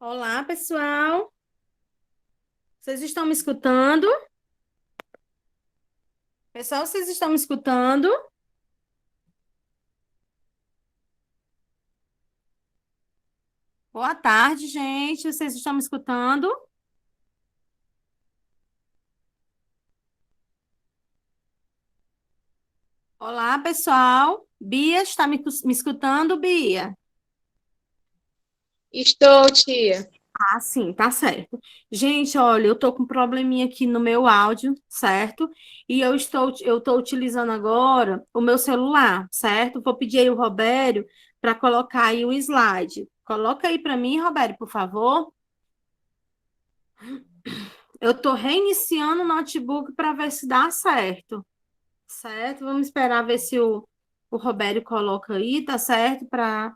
Olá, pessoal. Vocês estão me escutando? Pessoal, vocês estão me escutando? Boa tarde, gente. Vocês estão me escutando? Olá, pessoal. Bia, está me escutando, Bia? Estou, tia. Ah, sim, tá certo. Gente, olha, eu tô com um probleminha aqui no meu áudio, certo? E eu estou utilizando agora o meu celular, certo? Vou pedir aí o Robério para colocar aí o slide. Coloca aí para mim, Robério, por favor. Eu estou reiniciando o notebook para ver se dá certo. Certo? Vamos esperar ver se o Robério coloca aí, tá certo? Para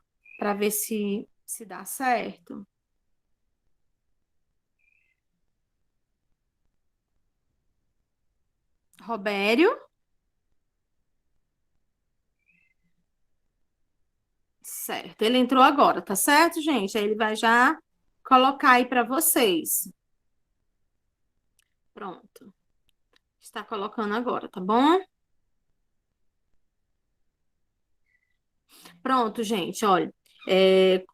ver se dá certo. Robério, certo. Ele entrou agora, tá certo, gente? Aí ele vai já colocar aí para vocês. Pronto. Está colocando agora, tá bom? Pronto, gente, olha. é,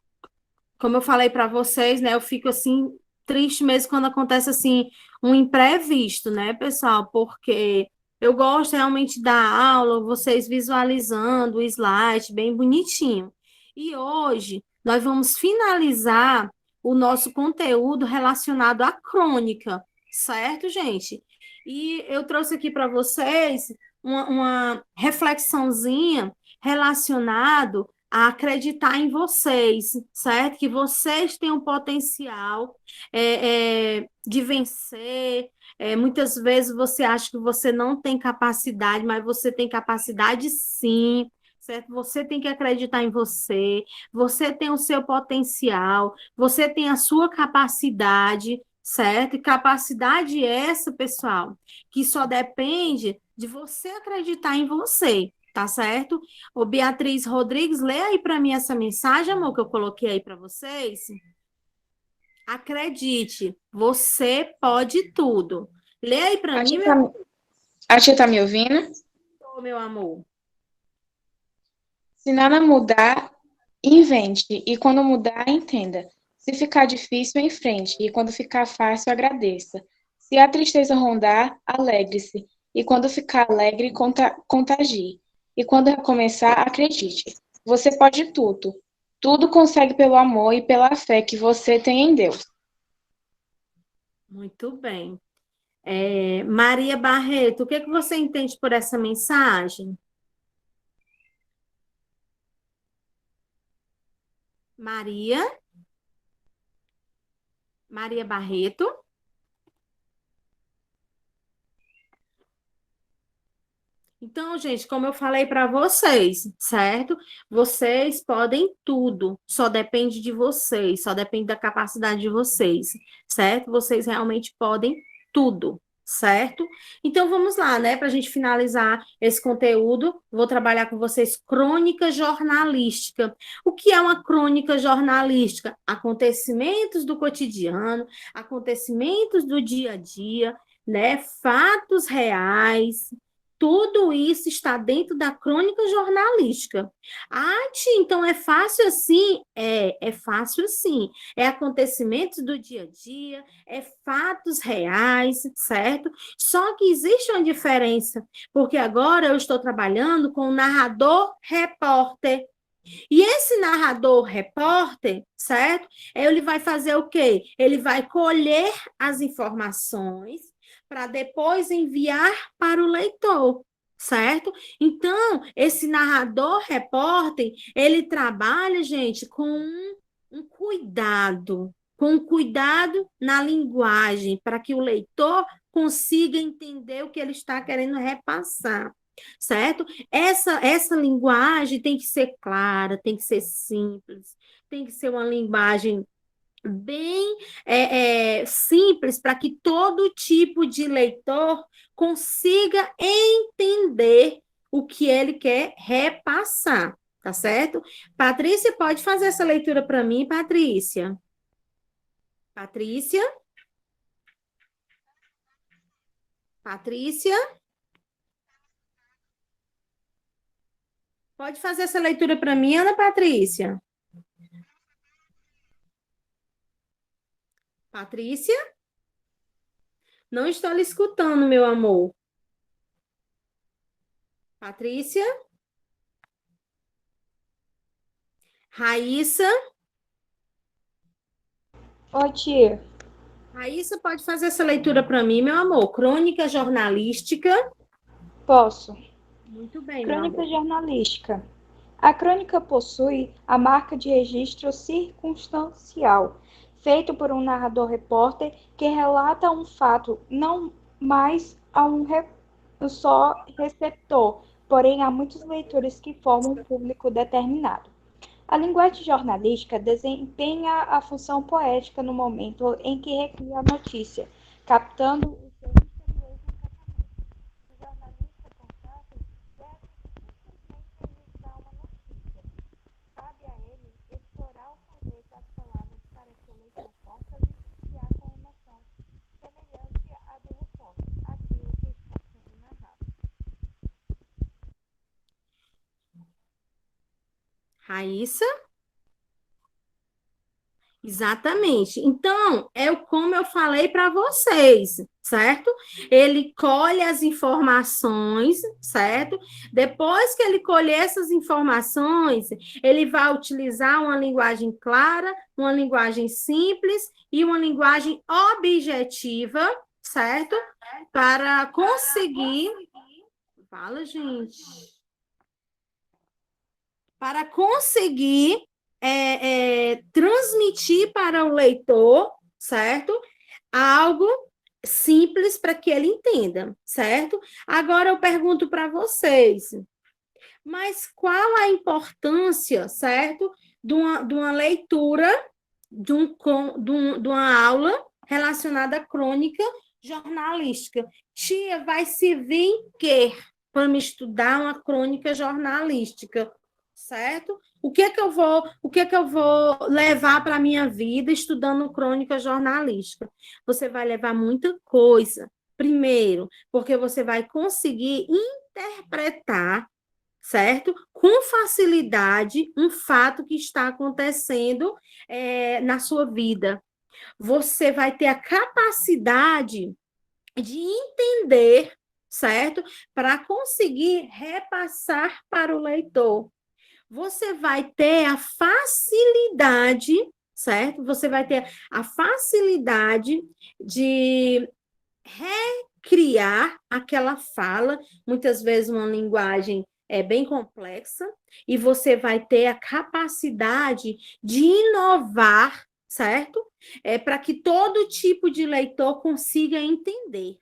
Como eu falei para vocês, né? Eu fico assim triste mesmo quando acontece assim um imprevisto, né, pessoal? Porque eu gosto realmente da aula, vocês visualizando o slide bem bonitinho. E hoje nós vamos finalizar o nosso conteúdo relacionado à crônica, certo, gente? E eu trouxe aqui para vocês uma reflexãozinha relacionado a acreditar em vocês, certo? Que vocês têm um potencial de vencer. Muitas vezes você acha que você não tem capacidade, mas você tem capacidade sim. Certo? Você tem que acreditar em você, você tem o seu potencial, você tem a sua capacidade, certo? E capacidade essa, pessoal, que só depende de você acreditar em você, tá certo? Ô, Beatriz Rodrigues, lê aí para mim essa mensagem, amor, que eu coloquei aí para vocês. Acredite, você pode tudo. Lê aí para A mim, tia tá, a tia tá me ouvindo? meu amor. Se nada mudar, invente. E quando mudar, entenda. Se ficar difícil, enfrente. E quando ficar fácil, agradeça. Se a tristeza rondar, alegre-se. E quando ficar alegre, contagie. E quando recomeçar, acredite. Você pode tudo. Tudo consegue pelo amor e pela fé que você tem em Deus. Muito bem. Maria Barreto, o que é que você entende por essa mensagem? Maria, Maria Barreto. Então, gente, como eu falei para vocês, certo? Vocês podem tudo, só depende de vocês, só depende da capacidade de vocês, certo? Vocês realmente podem tudo, certo? Então, vamos lá, né? Para a gente finalizar esse conteúdo, vou trabalhar com vocês crônica jornalística. O que é uma crônica jornalística? Acontecimentos do cotidiano, acontecimentos do dia a dia, né? Fatos reais, tudo isso está dentro da crônica jornalística. Ah, tia, então é fácil assim? É fácil assim. É acontecimentos do dia a dia, é fatos reais, certo? Só que existe uma diferença, porque agora eu estou trabalhando com o narrador-repórter. E esse narrador-repórter, certo? Ele vai fazer o quê? Ele vai colher as informações para depois enviar para o leitor, certo? Então, esse narrador-repórter, ele trabalha, gente, com um cuidado na linguagem, para que o leitor consiga entender o que ele está querendo repassar, certo? Essa linguagem tem que ser clara, tem que ser simples, tem que ser uma linguagem bem simples para que todo tipo de leitor consiga entender o que ele quer repassar, tá certo? Patrícia, pode fazer essa leitura para mim, Patrícia? Patrícia? Patrícia? Pode fazer essa leitura para mim, Ana Patrícia? Patrícia? Não estou lhe escutando, meu amor. Patrícia? Raíssa? Oi, tia. Raíssa, pode fazer essa leitura para mim, meu amor? Crônica jornalística. Posso. Muito bem, meu Crônica amor. jornalística. A crônica possui a marca de registro circunstancial, feito por um narrador-repórter que relata um fato não mais a só receptor, porém há muitos leitores que formam um público determinado. A linguagem jornalística desempenha a função poética no momento em que recria a notícia, captando o seu misterioso encantamento. O jornalista, portanto, deve simplesmente registrar uma notícia. Cabe a ele explorar o poder das palavras para que o leitor possa vivenciar com emoção, semelhante à do repórter, aquilo que está sendo narrado. Raíssa? Exatamente. Então, como eu falei para vocês, certo? Ele colhe as informações, certo? Depois que ele colher essas informações, ele vai utilizar uma linguagem clara, uma linguagem simples e uma linguagem objetiva, certo? Para conseguir. Fala, gente. Para conseguir transmitir para o leitor, certo? Algo simples para que ele entenda, certo? Agora eu pergunto para vocês, mas qual a importância, certo, de uma leitura, de uma aula relacionada à crônica jornalística? Tia, vai servir em quê para me estudar uma crônica jornalística? Certo? O que é que eu vou levar para a minha vida estudando crônica jornalística? Você vai levar muita coisa. Primeiro, porque você vai conseguir interpretar, certo? Com facilidade, um fato que está acontecendo na sua vida. Você vai ter a capacidade de entender, certo? Para conseguir repassar para o leitor. Você vai ter a facilidade, certo? Você vai ter a facilidade de recriar aquela fala, muitas vezes uma linguagem bem complexa, e você vai ter a capacidade de inovar, certo? Para que todo tipo de leitor consiga entender.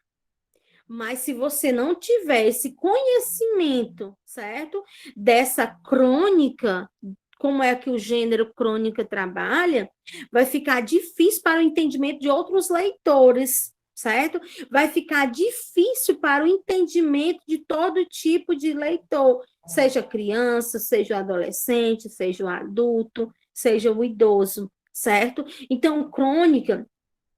Mas se você não tiver esse conhecimento, certo? Dessa crônica, como é que o gênero crônica trabalha, vai ficar difícil para o entendimento de outros leitores, certo? Vai ficar difícil para o entendimento de todo tipo de leitor, seja criança, seja o adolescente, seja o adulto, seja o idoso, certo? Então, crônica,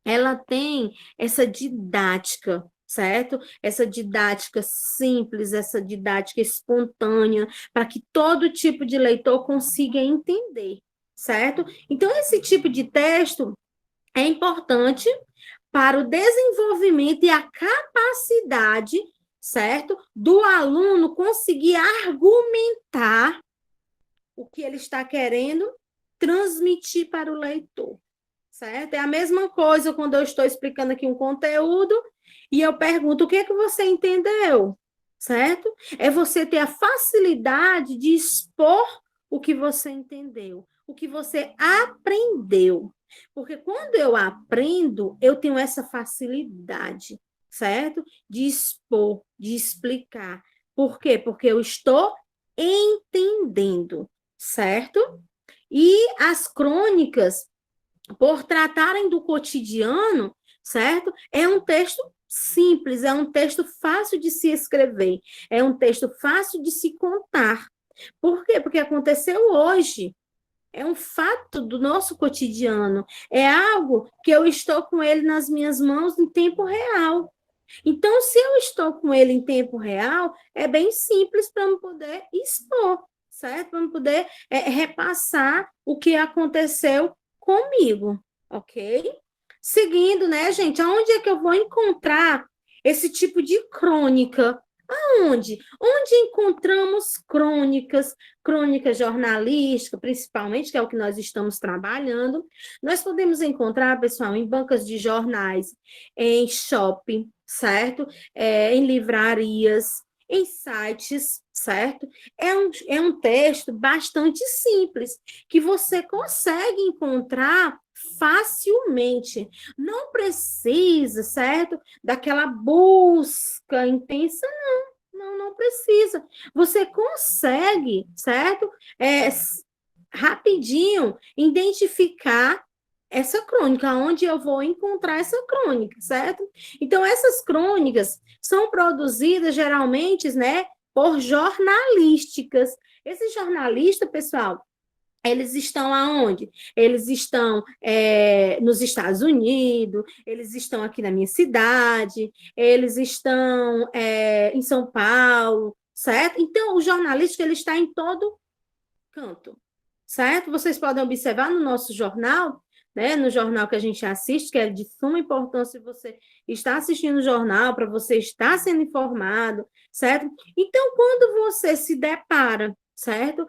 ela tem essa didática, certo? Essa didática simples, essa didática espontânea, para que todo tipo de leitor consiga entender, certo? Então, esse tipo de texto é importante para o desenvolvimento e a capacidade, certo? Do aluno conseguir argumentar o que ele está querendo transmitir para o leitor, certo? É a mesma coisa quando eu estou explicando aqui um conteúdo e eu pergunto o que é que você entendeu, certo? É você ter a facilidade de expor o que você entendeu, o que você aprendeu. Porque quando eu aprendo, eu tenho essa facilidade, certo? De expor, de explicar. Por quê? Porque eu estou entendendo, certo? E as crônicas, por tratarem do cotidiano, certo? É um texto simples, é um texto fácil de se escrever, é um texto fácil de se contar. Por quê? Porque aconteceu hoje, É um fato do nosso cotidiano. É algo que eu estou com ele nas minhas mãos em tempo real. Então, se eu estou com ele em tempo real, é bem simples para eu poder expor, certo? Para eu poder repassar o que aconteceu comigo, ok? Seguindo, né, gente? Aonde é que eu vou encontrar esse tipo de crônica? Aonde? Onde encontramos crônicas jornalísticas, principalmente, que é o que nós estamos trabalhando. Nós podemos encontrar, pessoal, em bancas de jornais, em shopping, certo? Em livrarias, em sites, certo? É um texto bastante simples, que você consegue encontrar facilmente. Não precisa, certo? Daquela busca intensa, não precisa. Você consegue, certo? Rapidinho identificar essa crônica, onde eu vou encontrar essa crônica, certo? Então, essas crônicas são produzidas geralmente, né, por jornalísticas. Esses jornalistas, pessoal, eles estão aonde? Eles estão nos Estados Unidos, eles estão aqui na minha cidade, eles estão em São Paulo, certo? Então, o jornalístico ele está em todo canto, certo? Vocês podem observar no nosso jornal, né, no jornal que a gente assiste, que é de suma importância você estar assistindo o jornal, para você estar sendo informado, certo? Então, quando você se depara, certo?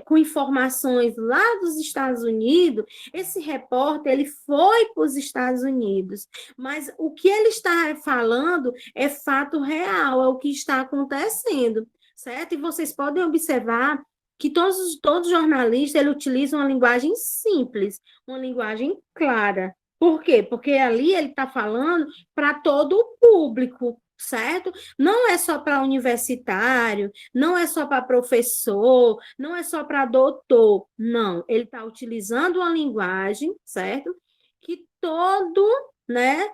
Com informações lá dos Estados Unidos, esse repórter ele foi para os Estados Unidos, mas o que ele está falando é fato real, é o que está acontecendo, certo? E vocês podem observar que todos jornalistas ele utilizam uma linguagem simples, uma linguagem clara. Por quê? Porque ali ele está falando para todo o público, certo? Não é só para universitário, não é só para professor, não é só para doutor, não. Ele está utilizando uma linguagem, certo? Que todo, né,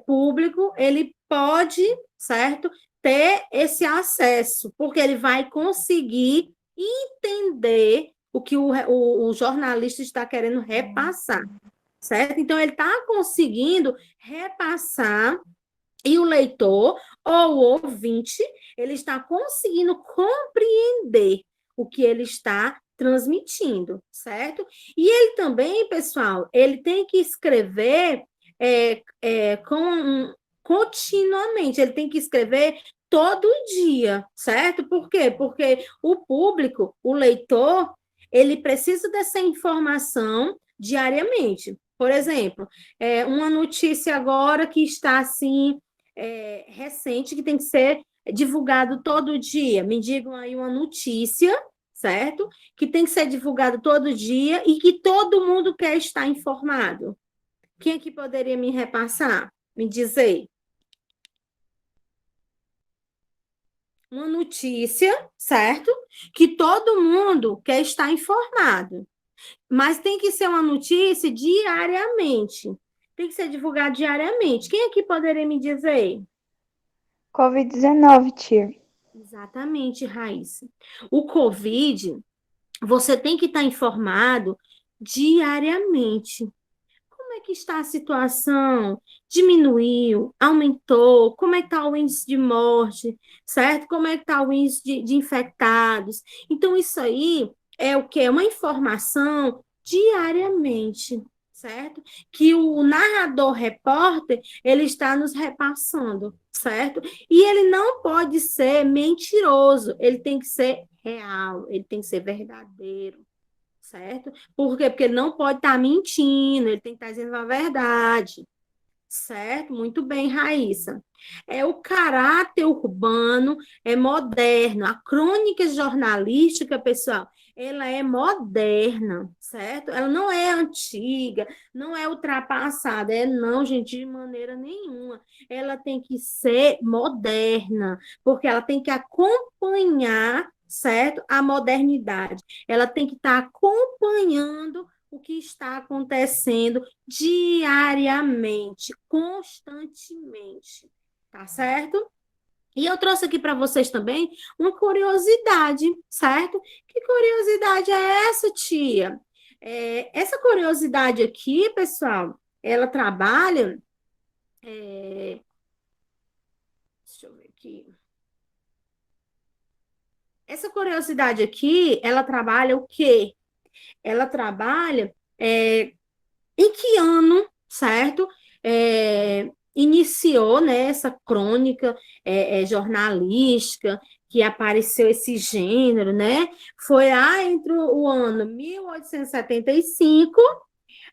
público ele pode, certo? Ter esse acesso, porque ele vai conseguir entender o que o jornalista está querendo repassar, certo? Então, ele está conseguindo repassar e o leitor ou o ouvinte, ele está conseguindo compreender o que ele está transmitindo, certo? E ele também, pessoal, ele tem que escrever continuamente, ele tem que escrever todo dia, certo? Por quê? Porque o público, o leitor, ele precisa dessa informação diariamente. Por exemplo, uma notícia agora que está assim recente, que tem que ser divulgado todo dia. Me digam aí uma notícia, certo? Que tem que ser divulgado todo dia e que todo mundo quer estar informado. Quem é que poderia me repassar? Me dizer. Uma notícia, certo? Que todo mundo quer estar informado. Mas tem que ser uma notícia diariamente. Tem que ser divulgado diariamente. Quem aqui poderia me dizer? Covid-19, tia. Exatamente, Raíssa. O Covid, você tem que estar informado diariamente. Como é que está a situação? Diminuiu? Aumentou? Como é que está o índice de morte? Certo? Como é que está o índice de infectados? Então, isso aí é o que? É uma informação diariamente, certo? Que o narrador repórter, ele está nos repassando, certo? E ele não pode ser mentiroso, ele tem que ser real, ele tem que ser verdadeiro, certo? Por quê? Porque ele não pode estar mentindo, ele tem que estar dizendo a verdade, certo? Muito bem, Raíssa. O caráter urbano é moderno, a crônica jornalística, pessoal, ela é moderna, certo? Ela não é antiga, não é ultrapassada, não, gente, de maneira nenhuma. Ela tem que ser moderna, porque ela tem que acompanhar, certo? A modernidade. Ela tem que estar acompanhando o que está acontecendo diariamente, constantemente, tá certo? E eu trouxe aqui para vocês também uma curiosidade, certo? Que curiosidade é essa, tia? Essa curiosidade aqui, pessoal, ela trabalha. Deixa eu ver aqui. Essa curiosidade aqui, ela trabalha o quê? Ela trabalha em que ano, certo? Iniciou, né, essa crônica jornalística, que apareceu esse gênero, né? Foi lá entre o ano 1875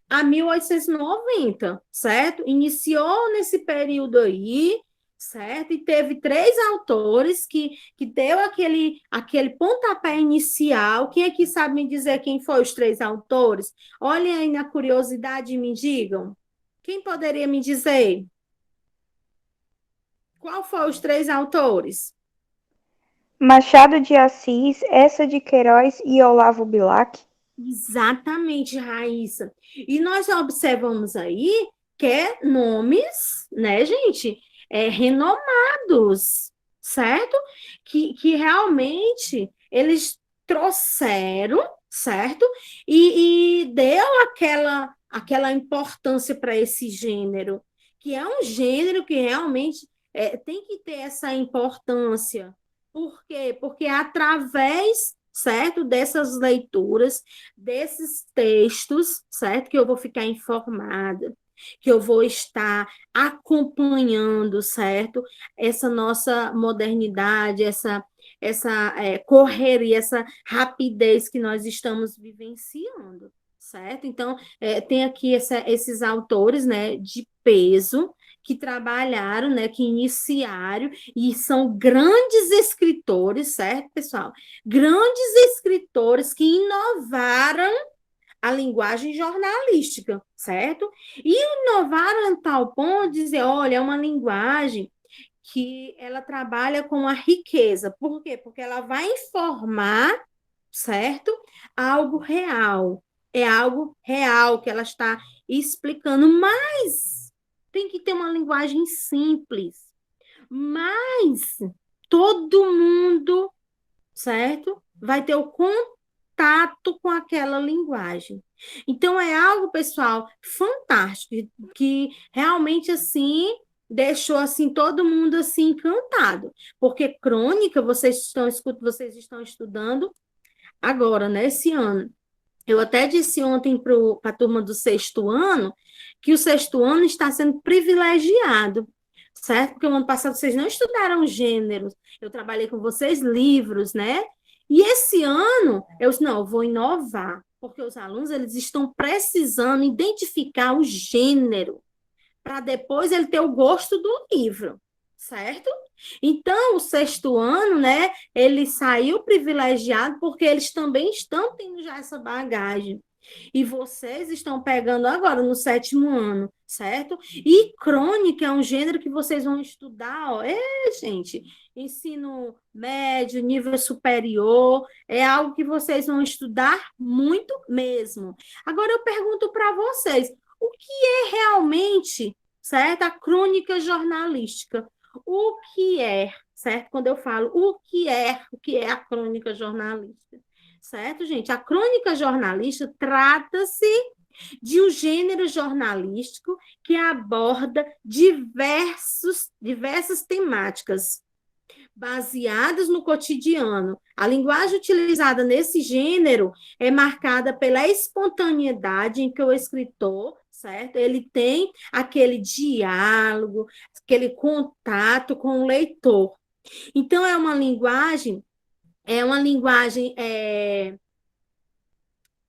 a 1890, certo? Iniciou nesse período aí, certo? E teve três autores que deu aquele pontapé inicial. Quem aqui sabe me dizer quem foram os três autores? Olhem aí na curiosidade e me digam. Quem poderia me dizer? Qual foram os três autores? Machado de Assis, Eça de Queiroz e Olavo Bilac. Exatamente, Raíssa. E nós observamos aí que nomes, né, gente, renomados, certo? Que realmente eles trouxeram, certo? E deu aquela importância para esse gênero, que é um gênero que realmente tem que ter essa importância. Por quê? Porque através, certo, dessas leituras, desses textos, certo, que eu vou ficar informada, que eu vou estar acompanhando, certo, essa nossa modernidade, essa correria, essa rapidez que nós estamos vivenciando, certo? Então, tem aqui esses autores, né, de peso, que trabalharam, né, que iniciaram, e são grandes escritores, certo, pessoal? Grandes escritores que inovaram a linguagem jornalística, certo? E inovaram a tal ponto de dizer, olha, é uma linguagem que ela trabalha com a riqueza. Por quê? Porque ela vai informar, certo? Algo real. É algo real que ela está explicando, mas tem que ter uma linguagem simples. Mas todo mundo, certo? Vai ter o contato com aquela linguagem. Então é algo, pessoal, fantástico, que realmente assim deixou assim todo mundo assim encantado, porque crônica vocês estão estudando agora, nesse ano. Eu até disse ontem para a turma do sexto ano que o sexto ano está sendo privilegiado, certo? Porque o ano passado vocês não estudaram gêneros, eu trabalhei com vocês livros, né? E esse ano, eu disse, não, eu vou inovar, porque os alunos eles estão precisando identificar o gênero, para depois ele ter o gosto do livro, certo? Então, o sexto ano, né, ele saiu privilegiado porque eles também estão tendo já essa bagagem. E vocês estão pegando agora no sétimo ano, certo? E crônica é um gênero que vocês vão estudar, ó. Gente, ensino médio, nível superior, é algo que vocês vão estudar muito mesmo. Agora eu pergunto para vocês, o que é realmente, certo? A crônica jornalística. O que é, certo? Quando eu falo o que é a crônica jornalística? Certo, gente? A crônica jornalística trata-se de um gênero jornalístico que aborda diversas temáticas baseadas no cotidiano. A linguagem utilizada nesse gênero é marcada pela espontaneidade em que o escritor, certo? Ele tem aquele diálogo, aquele contato com o leitor. Então, é uma linguagem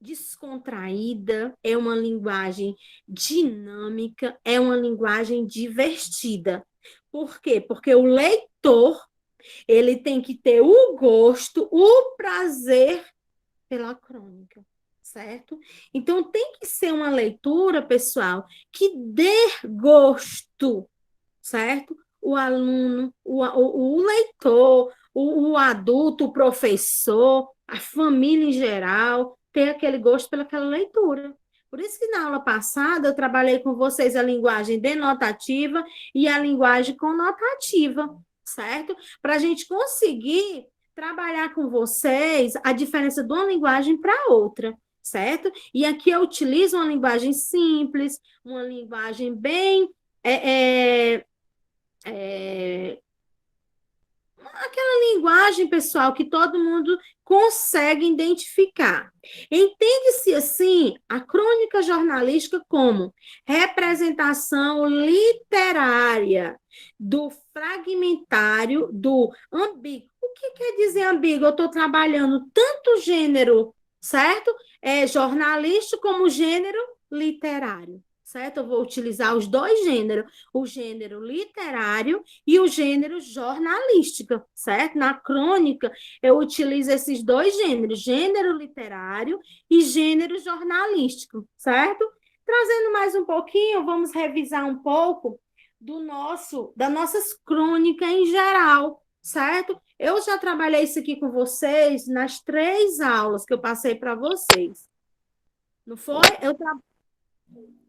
descontraída, é uma linguagem dinâmica, é uma linguagem divertida. Por quê? Porque o leitor ele tem que ter o gosto, o prazer pela crônica, certo? Então tem que ser uma leitura, pessoal, que dê gosto, certo? O aluno, o leitor, o adulto, o professor, a família em geral, ter aquele gosto pelaquela leitura. Por isso que na aula passada eu trabalhei com vocês a linguagem denotativa e a linguagem conotativa, certo? Para a gente conseguir trabalhar com vocês a diferença de uma linguagem para outra, certo? E aqui eu utilizo uma linguagem simples, uma linguagem bem aquela linguagem, pessoal, que todo mundo consegue identificar. Entende-se, assim, a crônica jornalística como representação literária do fragmentário, do ambíguo. O que quer dizer ambíguo? Eu estou trabalhando tanto gênero, certo? Jornalístico como gênero literário. Certo? Eu vou utilizar os dois gêneros, o gênero literário e o gênero jornalístico, certo? Na crônica, eu utilizo esses dois gêneros, gênero literário e gênero jornalístico, certo? Trazendo mais um pouquinho, vamos revisar um pouco das nossas crônicas em geral, certo? Eu já trabalhei isso aqui com vocês nas 3 aulas que eu passei para vocês. Não foi?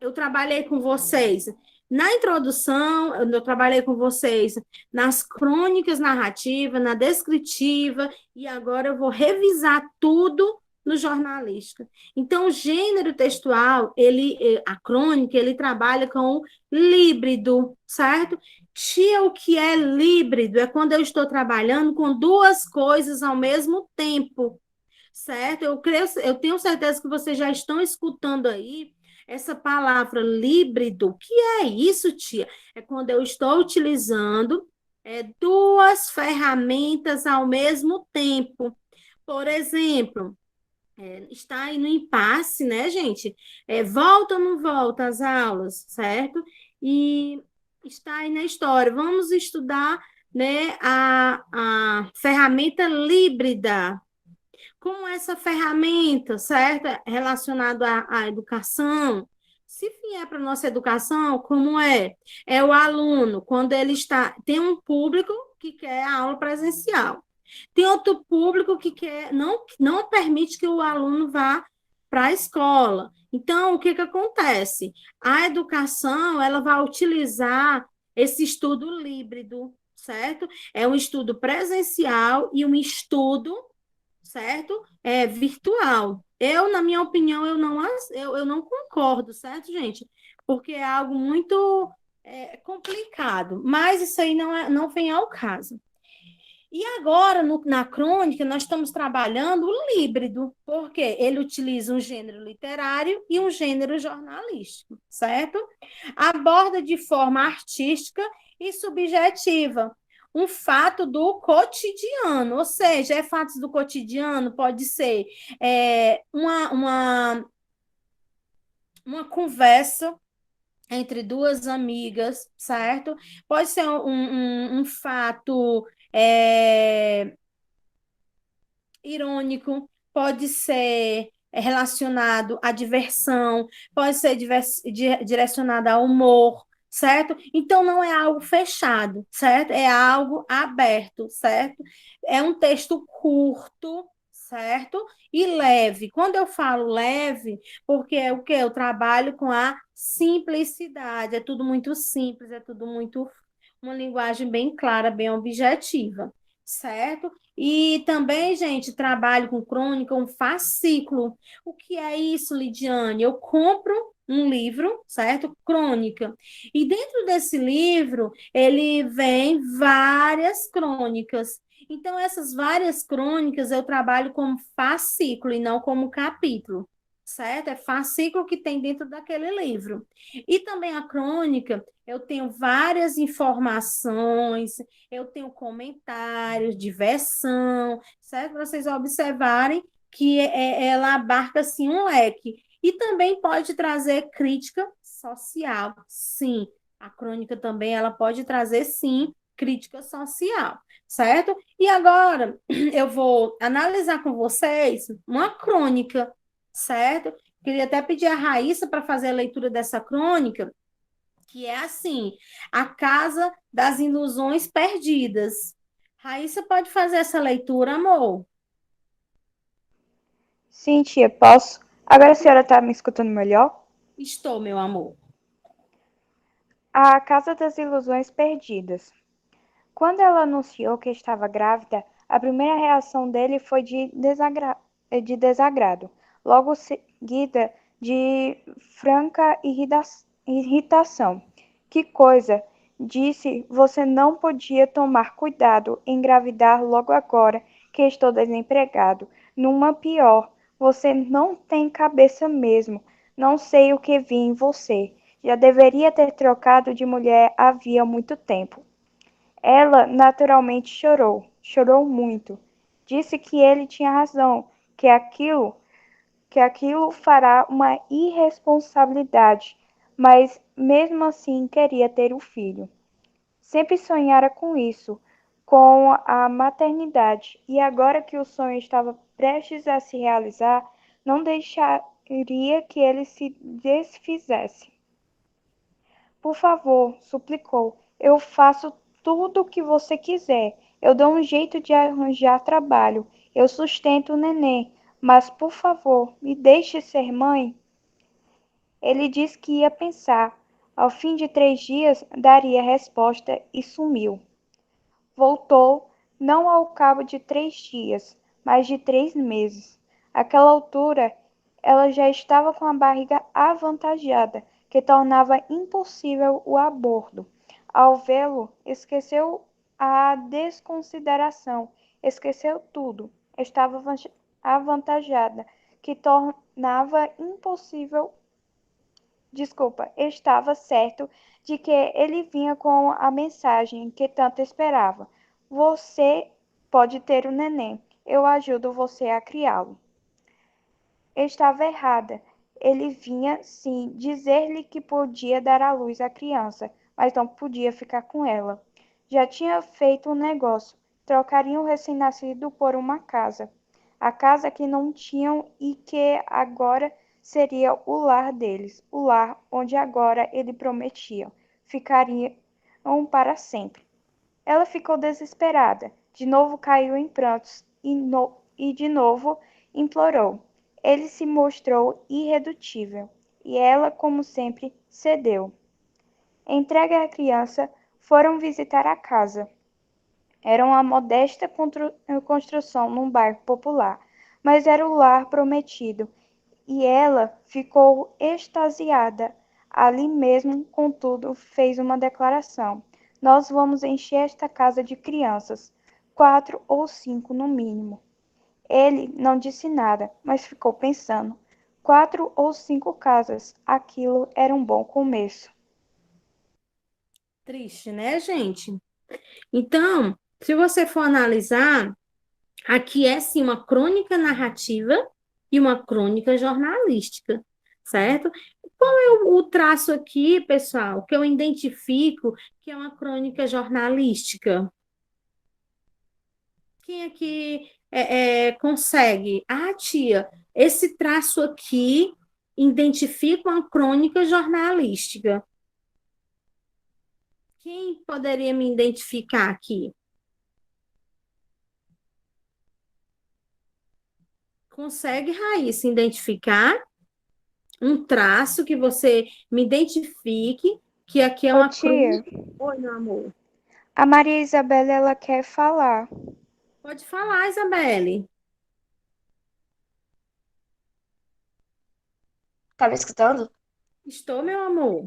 Eu trabalhei com vocês na introdução, eu trabalhei com vocês nas crônicas narrativas, na descritiva, e agora eu vou revisar tudo no jornalística. Então, o gênero textual, a crônica, ele trabalha com o líbrido, certo? Tia, o que é líbrido? É quando eu estou trabalhando com 2 coisas ao mesmo tempo, certo? Eu tenho certeza que vocês já estão escutando aí essa palavra líbrido. O que é isso, tia? É quando eu estou utilizando 2 ferramentas ao mesmo tempo. Por exemplo, está aí no impasse, né, gente? Volta ou não volta às aulas, certo? E está aí na história. Vamos estudar, né, a ferramenta líbrida, como essa ferramenta, certo? Relacionado à educação. Se vier para a nossa educação, como é? É o aluno, quando ele está. Tem um público que quer a aula presencial. Tem outro público que quer, não permite que o aluno vá para a escola. Então, o que acontece? A educação, ela vai utilizar esse estudo híbrido, certo? É um estudo presencial e um estudo, certo? Virtual. Na minha opinião, eu não concordo, certo, gente? Porque é algo muito complicado, mas isso aí não vem ao caso. E agora, na crônica, nós estamos trabalhando o híbrido, porque ele utiliza um gênero literário e um gênero jornalístico, certo? Aborda de forma artística e subjetiva um fato do cotidiano, ou seja, fatos do cotidiano, pode ser uma conversa entre 2 amigas, certo? Pode ser um fato irônico, pode ser relacionado à diversão, pode ser direcionado ao humor, certo? Então, não é algo fechado, certo? É algo aberto, certo? É um texto curto, certo? E leve. Quando eu falo leve, porque é o que? Eu trabalho com a simplicidade, é tudo muito simples, é tudo muito uma linguagem bem clara, bem objetiva, certo? E também, gente, trabalho com crônica, um fascículo. O que é isso, Lidiane? Eu compro um livro, certo? Crônica. E dentro desse livro, ele vem várias crônicas. Então, essas várias crônicas eu trabalho como fascículo e não como capítulo, certo? É fascículo que tem dentro daquele livro. E também a crônica, eu tenho várias informações, eu tenho comentários, diversão, certo? Para vocês observarem que ela abarca, assim, um leque. E também pode trazer crítica social, sim. A crônica também, ela pode trazer, sim, crítica social, certo? E agora, eu vou analisar com vocês uma crônica, certo? Queria até pedir a Raíssa para fazer a leitura dessa crônica, que é assim, A Casa das Ilusões Perdidas. Raíssa pode fazer essa leitura, amor? Sim, tia, posso. Agora a senhora está me escutando melhor? Estou, meu amor. A Casa das Ilusões Perdidas. Quando ela anunciou que estava grávida, a primeira reação dele foi de desagrado, logo seguida de franca irritação. Que coisa! Disse, você não podia tomar cuidado, engravidar logo agora que estou desempregado. Numa pior, você não tem cabeça mesmo. Não sei o que vi em você. Já deveria ter trocado de mulher havia muito tempo. Ela naturalmente chorou, chorou muito. Disse que ele tinha razão, que aquilo fará uma irresponsabilidade, mas mesmo assim queria ter o filho. Sempre sonhara com isso, com a maternidade, e agora que o sonho estava prestes a se realizar, não deixaria que ele se desfizesse. Por favor, suplicou, eu faço tudo o que você quiser. Eu dou um jeito de arranjar trabalho. Eu sustento o neném. Mas, por favor, me deixe ser mãe. Ele disse que ia pensar. Ao fim de 3 dias, daria resposta e sumiu. Voltou, não ao cabo de 3 dias, mas de 3 meses. Àquela altura, ela já estava com a barriga avantajada, que tornava impossível o aborto. Ao vê-lo, esqueceu a desconsideração, esqueceu tudo. Estava avantajada, que tornava impossível. Desculpa, estava certo de que ele vinha com a mensagem que tanto esperava. Você pode ter o neném. Eu ajudo você a criá-lo. Estava errada. Ele vinha, sim, dizer-lhe que podia dar à luz a criança, mas não podia ficar com ela. Já tinha feito um negócio. Trocariam o recém-nascido por uma casa. A casa que não tinham e que agora seria o lar deles, o lar onde agora ele prometia. Ficariam para sempre. Ela ficou desesperada. De novo caiu em prantos e de novo implorou. Ele se mostrou irredutível e ela, como sempre, cedeu. Entregue a criança, foram visitar a casa. Era uma modesta construção num bairro popular, mas era o lar prometido e ela ficou extasiada. Ali mesmo, contudo, fez uma declaração: nós vamos encher esta casa de crianças, 4 ou 5 no mínimo. Ele não disse nada, mas ficou pensando. 4 ou 5 casas, aquilo era um bom começo. Triste, né, gente? Então, se você for analisar, aqui é sim uma crônica narrativa e uma crônica jornalística, certo? Qual é o traço aqui, pessoal, que eu identifico que é uma crônica jornalística? Quem aqui consegue? Ah, tia, esse traço aqui identifica uma crônica jornalística. Quem poderia me identificar aqui? Consegue, Raíssa, identificar um traço que você me identifique que aqui é Ô uma tia, crônica? Oi, meu amor. a Maria Isabela ela quer falar. Pode falar, Isabelle. Tá me escutando? Estou, meu amor.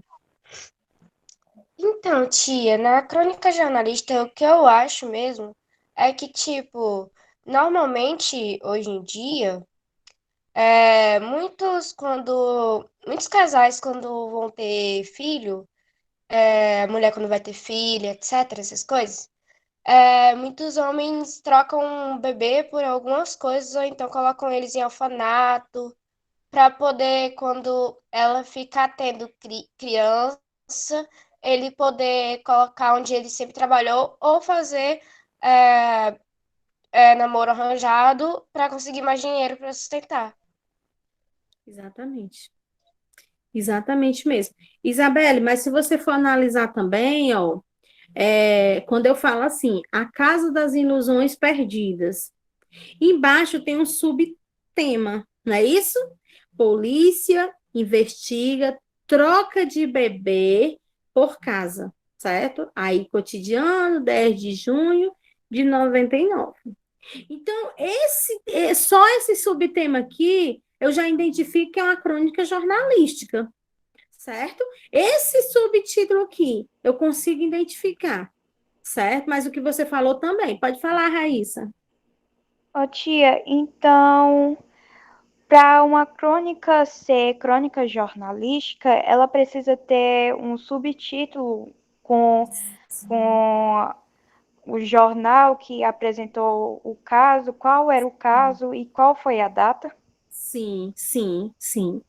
Então, tia, na crônica jornalista, o que eu acho mesmo é que, tipo, normalmente, hoje em dia, muitos casais, quando vão ter filho, mulher quando vai ter filha, etc., essas coisas, muitos homens trocam um bebê por algumas coisas, ou então colocam eles em orfanato, para poder, quando ela ficar tendo criança, ele poder colocar onde ele sempre trabalhou ou fazer é, namoro arranjado para conseguir mais dinheiro para sustentar. Exatamente. Exatamente mesmo. Isabelle, mas se você for analisar também, ó, quando eu falo assim, a Casa das Ilusões Perdidas, embaixo tem um subtema, não é isso? Polícia investiga troca de bebê por casa, certo? Aí, cotidiano, 10 de junho de 99. Então, só esse subtema aqui, eu já identifico que é uma crônica jornalística, certo? Esse subtítulo aqui, eu consigo identificar, certo? Mas o que você falou também, pode falar, Raíssa. Ô, tia, então, para uma crônica ser crônica jornalística, ela precisa ter um subtítulo com o jornal que apresentou o caso, qual era o caso e qual foi a data? Sim, sim, sim.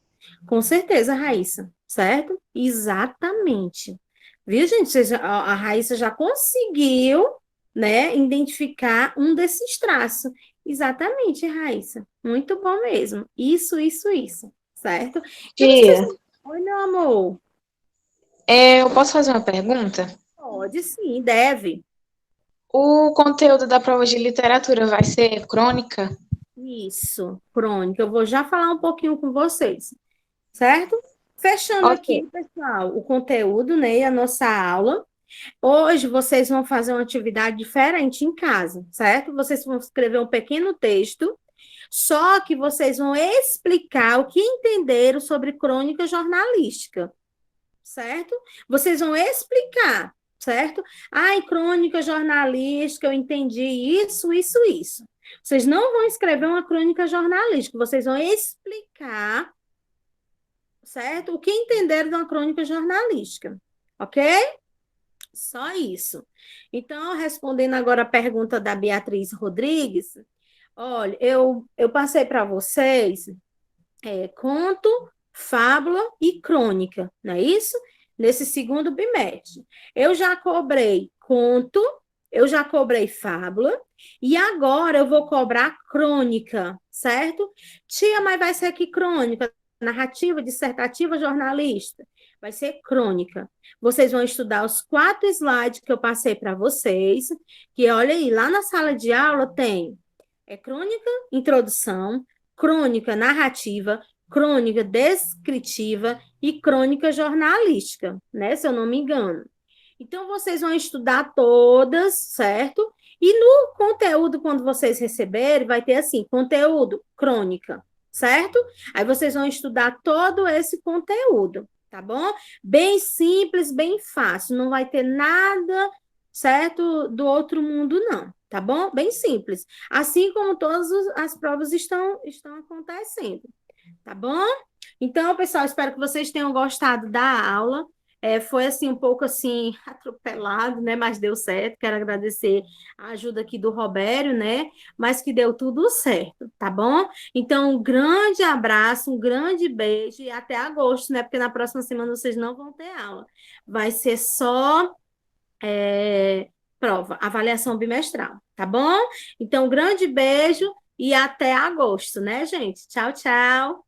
Com certeza, Raíssa, certo? Exatamente. Viu, gente? A Raíssa já conseguiu, né, identificar um desses traços. Exatamente, Raíssa. Muito bom mesmo. Isso, certo? E vocês... Tia, Oi, meu amor. eu posso fazer uma pergunta? Pode sim, deve. O conteúdo da prova de literatura vai ser crônica? Isso, crônica. Eu vou já falar um pouquinho com vocês, certo? Fechando Ok. aqui, pessoal, o conteúdo, né, e a nossa aula. Hoje vocês vão fazer uma atividade diferente em casa, certo? Vocês vão escrever um pequeno texto, só que vocês vão explicar o que entenderam sobre crônica jornalística, certo? Vocês vão explicar, certo? Ai, crônica jornalística, eu entendi isso. Vocês não vão escrever uma crônica jornalística, vocês vão explicar, certo? O que entenderam de uma crônica jornalística, ok? Só isso. Então, respondendo agora a pergunta da Beatriz Rodrigues, olha, eu passei para vocês conto, fábula e crônica, não é isso? Nesse segundo bimestre. Eu já cobrei conto, eu já cobrei fábula, e agora eu vou cobrar crônica, certo? Tia, mas vai ser aqui crônica, narrativa, dissertativa, jornalista. Vai ser crônica. Vocês vão estudar os 4 slides que eu passei para vocês, que olha aí, lá na sala de aula tem crônica, introdução, crônica narrativa, crônica descritiva e crônica jornalística, né? Se eu não me engano. Então, vocês vão estudar todas, certo? E no conteúdo, quando vocês receberem, vai ter assim: conteúdo, crônica, certo? Aí vocês vão estudar todo esse conteúdo, tá bom? Bem simples, bem fácil, não vai ter nada, certo? Do outro mundo, não, tá bom? Bem simples. Assim como todas as provas estão acontecendo, tá bom? Então, pessoal, espero que vocês tenham gostado da aula. Foi assim um pouco assim atropelado, né? Mas deu certo. Quero agradecer a ajuda aqui do Robério, né? Mas que deu tudo certo, tá bom? Então, um grande abraço, um grande beijo e até agosto, né? Porque na próxima semana vocês não vão ter aula. Vai ser só prova, avaliação bimestral, tá bom? Então, um grande beijo e até agosto, né, gente? Tchau, tchau.